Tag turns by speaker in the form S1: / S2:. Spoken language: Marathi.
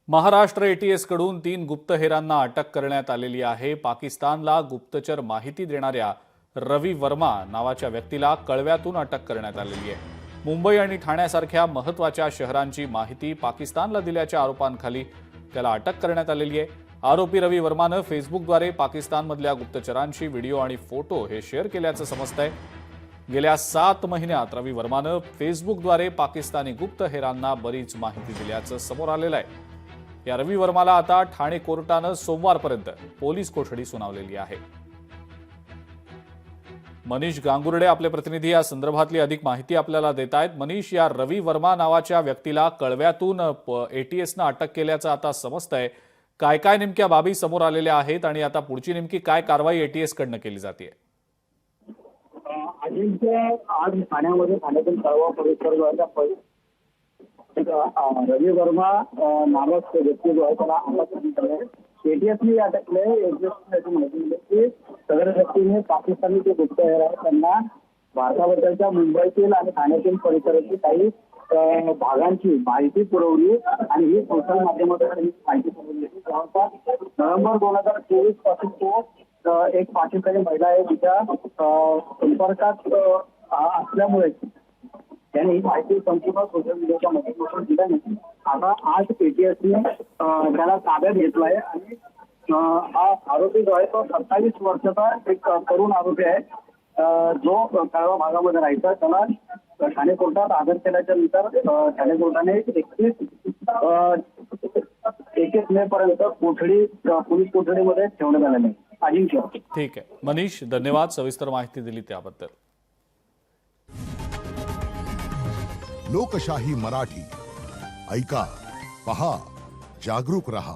S1: महाराष्ट्र एटीएस कडून 3 गुप्तहेरांना अटक करण्यात आलेली आहे। पाकिस्तानला गुप्तचर माहिती देणाऱ्या रवी वर्मा नावाच्या व्यक्तीला कळव्यातून अटक करण्यात आलेली आहे। मुंबई आणि ठाण्यासारख्या महत्त्वाच्या शहरांची माहिती पाकिस्तानला दिल्याच्या आरोपांखाली त्याला अटक करण्यात आलेली आहे। आरोपी रवी वर्माने फेसबुकद्वारे पाकिस्तानमधल्या गुप्तचरांशी व्हिडिओ आणि फोटो हे शेअर केल्याचं समजतंय। गेल्या 7 महिन्यात रवी वर्माने फेसबुकद्वारे पाकिस्तानी गुप्तहेरांना बरीच माहिती दिल्याचं समोर आलेलं आहे। या रवी वर्माला आता ठाणे कोर्टाने सोमवारपर्यंत पोलीस कोठडी सुनावलेली आहे। मनीष गांगुर्डे आपले प्रतिनिधी या संदर्भातली अधिक माहिती आपल्याला देत आहेत। मनीष, या रवी वर्मा नावाच्या व्यक्तीला कळव्यातून एटीएसने अटक केल्याचं आता समजतंय। काय काय नेमक्या बाबी समोर आलेल्या आहेत आणि आता पुढची नेमकी काय कारवाई एटीएस कडनं केली जाते?
S2: आज ठाण्यामध्ये ठाण्यातील कळवा परिसराच्या रवी वर्मा नामक व्यक्ती जो आहे त्याला अटक करण्यात आली। एटीएसने अटक केली। याची माहिती मिळते की सदर व्यक्तीने पाकिस्तानी जे गुप्तहेर आहेत त्यांना भारताबद्दलच्या मुंबईतील आणि ठाण्यातील परिसराची काही भागांची माहिती पुरवली आणि ही सोशल माध्यमातून माहिती पुरवली। जवळपास नोव्हेंबर 2024 पासून तो एक पाकिस्तानी महिला आहे तिच्या संपर्कात असल्यामुळे त्यांनी ही माहिती संपूर्ण सोशल मीडियाच्या माध्यमातून दिल्याने आता आज एटीएसने त्याला ताब्यात घेतलाय आणि हा आरोपी जो आहे तो 27 वर्षाचा एक तरुण आरोपी आहे, जो कळवा भागामध्ये राहायचा। त्याला ठाणे कोर्टात हजर केल्याच्या नंतर ठाणे कोर्टाने 21 मे पर्यंत पोलीस कोठडीमध्ये ठेवण्यात आलेले आहे। अजिंक्य,
S1: ठीक आहे मनीष, धन्यवाद सविस्तर माहिती दिली त्याबद्दल।
S3: लोकशाही मराठी ऐका, पहा, जागरूक रहा।